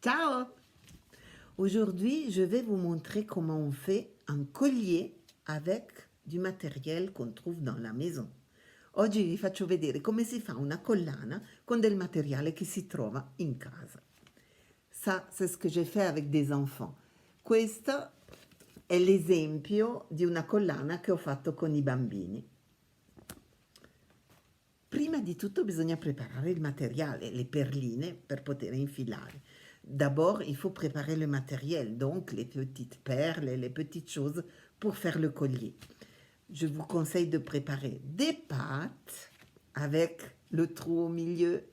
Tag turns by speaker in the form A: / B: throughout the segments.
A: Ciao! Aujourd'hui, je vais vous montrer comment on fait un collier avec du matériel qu'on trouve dans la maison. Oggi vi faccio vedere come si fa una collana con del materiale che si trova in casa. Ça, c'est ce que j'ai fait avec des enfants. Questo è l'esempio di una collana che ho fatto con i bambini. Prima di tutto bisogna preparare il materiale, les perline per poter infilare. D'abord, il faut préparer le matériel, donc les petites perles et les petites choses pour faire le collier. Je vous conseille de préparer des pâtes avec le trou au milieu,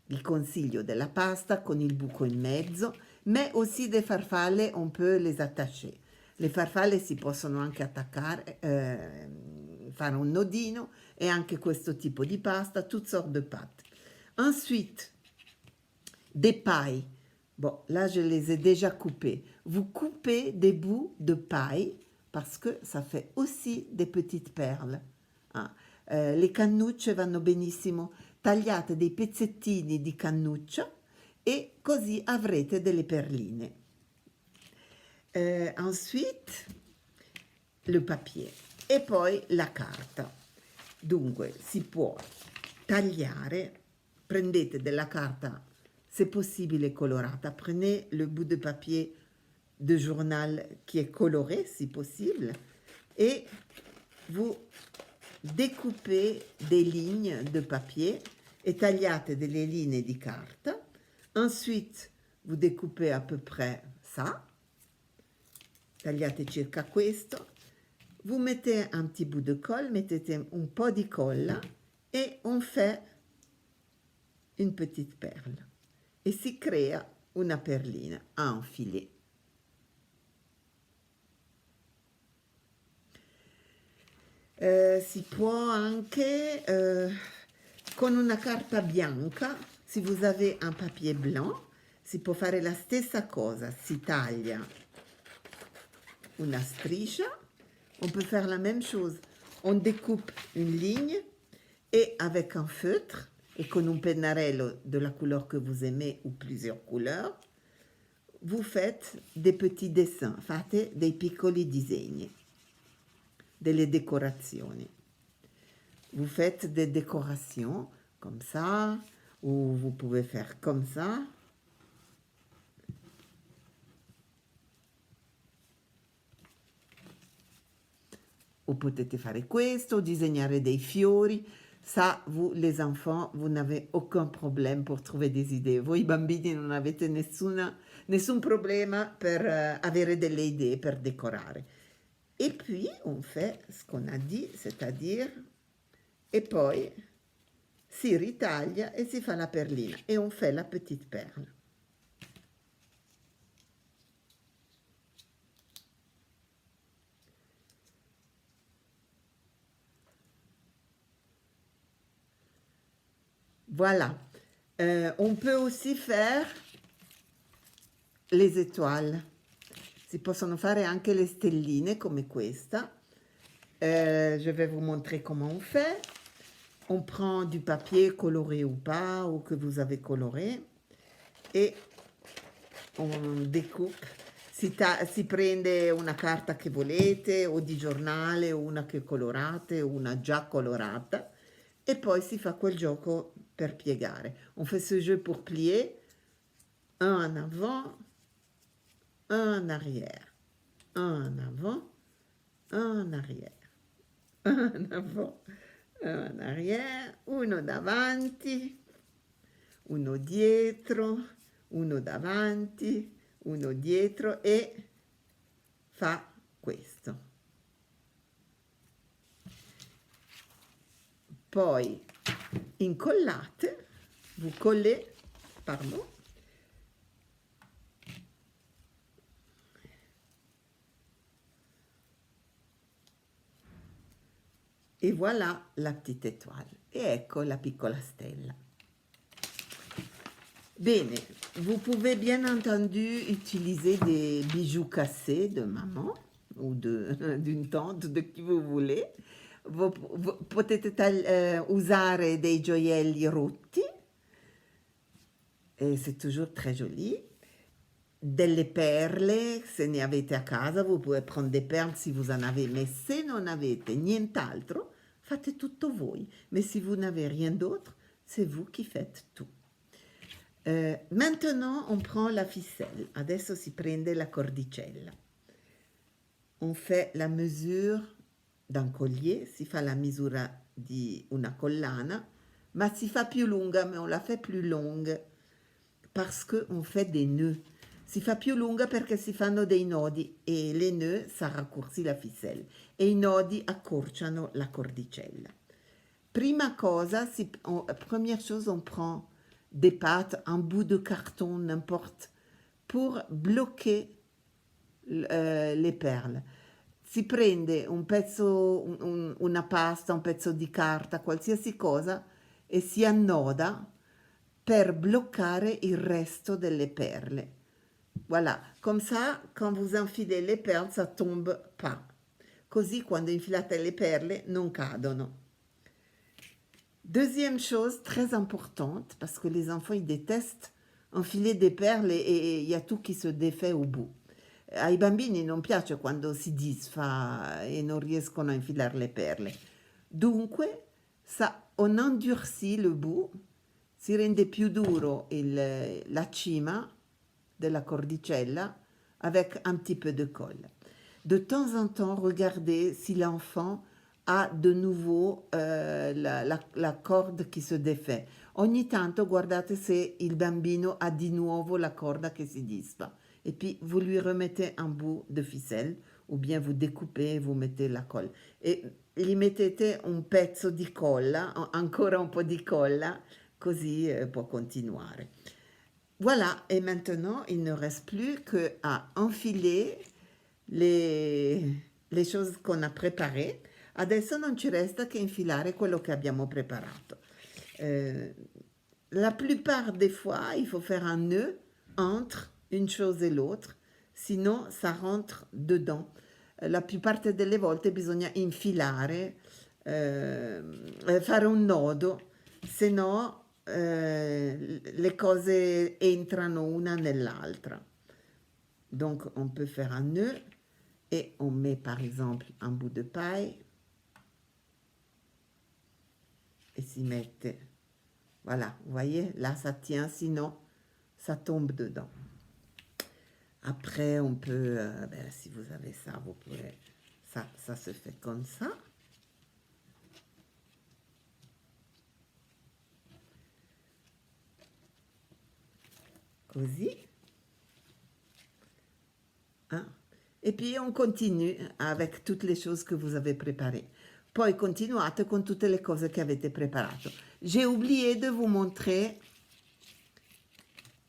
A: il consiglio della pasta con il buco in mezzo, mais aussi des farfalle, on peut les attacher. Le farfalle si possono anche attaccare, fare un nodino e anche questo tipo di pasta, toutes sortes de pâtes. Ensuite, des pailles. Bon, là, je les ai déjà coupées. Vous coupez des bouts de paille parce que ça fait aussi des petites perles. Ah, le cannucce vanno benissimo. Tagliate dei pezzettini di cannuccia e così avrete delle perline. Ensuite, le papier e poi la carta. Dunque, si può tagliare, prendete della carta, se possibile colorata, prenez le bout de papier de journal qui est coloré, si possible, et vous découpez des lignes de papier e tagliate delle linee di carta. Ensuite, vous découpez à peu près ça, tagliate circa questo, vous mettez un petit bout de colle, mettete un po' di colla et on fait une petite perle. E si crea una perlina a enfiler. Si può anche con una carta bianca, se vous avez un papier blanc, si può fare la stessa cosa, si taglia una striscia, on peut faire la même chose, on découpe une ligne et avec un feutre et con un pennarello de la couleur que vous aimez ou plusieurs couleurs, vous faites des petits dessins, fate dei piccoli disegni, delle decorazioni. Vous faites des décorations comme ça, ou vous pouvez faire comme ça. O potete fare questo, disegnare dei fiori. Ça, vous, les enfants, vous n'avez aucun problème pour trouver des idées. Voi bambini non avete nessun problema per avere delle idee per decorare. Et puis, on fait ce qu'on a dit, c'est-à-dire, et poi si ritaglia e si fa la perlina e on fait la petite perle. Voilà. On peut aussi faire les étoiles. Si possono fare anche le stelline come questa. Je vais vous montrer comment on fait. On prend du papier coloré ou pas, ou que vous avez coloré, et on découpe. Si prende una carta che volete, o di giornale, o una che colorate, o una già colorata, e poi si fa quel gioco per piegare. On fait ce jeu pour plier, un en avant, un en arrière, un en avant, un en arrière, un en avant, un en arrière, uno davanti, uno dietro, uno davanti, uno dietro e fa questo. Poi incollate, vous collez, pardon, et voilà la petite étoile. E ecco la piccola stella. Bene, vous pouvez bien entendu utiliser des bijoux cassés de maman ou d'une tante, de chi vous voulez. Potete usare dei gioielli rotti, et c'est toujours très joli. delle perle, se ne avete a casa, vous pouvez prendre des perles si vous en avez, mais se non avete nient'altro, fate tutto voi. Mais si vous n'avez rien d'autre, c'est vous qui faites tout. Maintenant, on prend la ficelle. Adesso si prende la cordicella. On fait la mesure d'un collier, si fa la misura di una collana, ma si fa più lunga, mais on la fait plus longue parce qu'on fait des nœuds. Si fa più lunga perché si fanno dei nodi e les nœuds, ça raccourcit la ficelle e i nodi accorciano la cordicella. Prima cosa, première chose, on prend des pâtes, un bout de carton, n'importe, pour bloquer le perle. Si prende un pezzo, una pasta, un pezzo di carta, qualsiasi cosa, e si annoda per bloccare il resto delle perle. Voilà, comme ça, quand vous enfilez les perles, ça tombe pas. Così quando infilate le perle non cadono. Deuxième chose très importante, parce que les enfants ils détestent enfiler des perles e il y a tout qui se défait au bout. Ai bambini non piace quando si disfa e non riescono a infilare le perle. Dunque, on endurcit le bout, si rende più duro la cima della cordicella avec un petit peu de colle. De temps en temps, regardez si l'enfant ha de nouveau la corde che si défait. Ogni tanto guardate se il bambino ha di nuovo la corda che si disfa. Et puis vous lui remettez un bout de ficelle ou bien vous découpez, vous mettez la colle. E gli mettete un pezzo di colla, ancora un po' di colla, così può continuare. Voilà, et maintenant il ne reste plus qu'à enfiler le choses qu'on a préparées. Adesso non ci resta che infilare quello che abbiamo preparato. La plupart des fois, il faut faire un nœud entre une chose et l'autre, sinon ça rentre dedans. La più parte delle volte bisogna infilare, fare un nodo, se no les cose entrano una nell'altra. Donc on peut faire un nœud et on met par exemple un bout de paille et s'y mette. Voilà, vous voyez, là ça tient, sinon ça tombe dedans. Après, on peut, si vous avez ça, vous pouvez, ça se fait comme ça. Così. Hein? Et puis on continue avec toutes les choses que vous avez préparées. Poi continuate con tutte le cose che avete preparato. J'ai oublié de vous montrer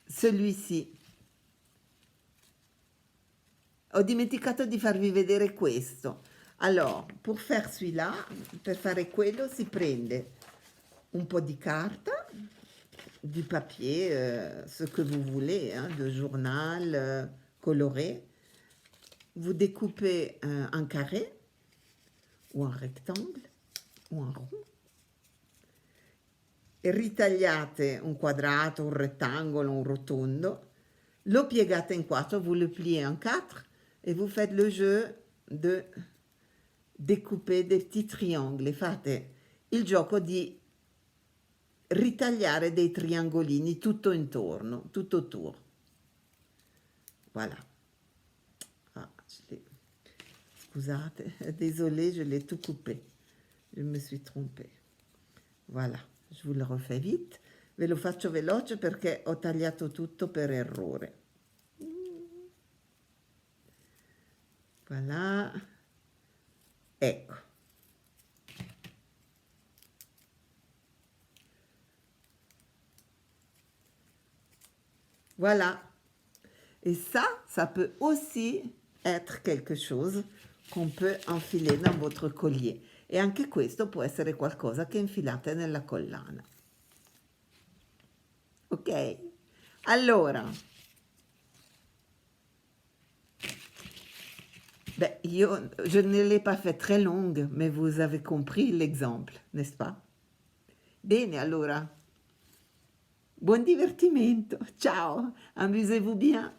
A: celui-ci. Ho dimenticato di farvi vedere questo. Alors, pour faire celui-là, per fare quello si prende un po' di carta, du papier, ce que vous voulez, hein, de journal coloré. Vous découpez un carré ou un rectangle o un rond. E ritagliate un quadrato, un rettangolo, un rotondo. Lo piegate in quattro, vous le pliez en quatre et vous faites le jeu de découper des petits triangoli. E fate il gioco di ritagliare dei triangolini tutto intorno, tutto autour. Voilà. Ah, scusate, désolé, je l'ai tout coupé. Je me suis trompée. Voilà, je vous le refais vite. Ve lo faccio veloce perché ho tagliato tutto per errore. Voilà. Ecco. Voilà. Et ça peut aussi être quelque chose qu'on peut enfiler dans votre collier. E anche questo può essere qualcosa che infilate nella collana. Ok? Allora, je ne l'ai pas fait très longue, mais vous avez compris l'exemple, n'est-ce pas? Bene, allora, buon divertimento. Ciao, amusez-vous bien.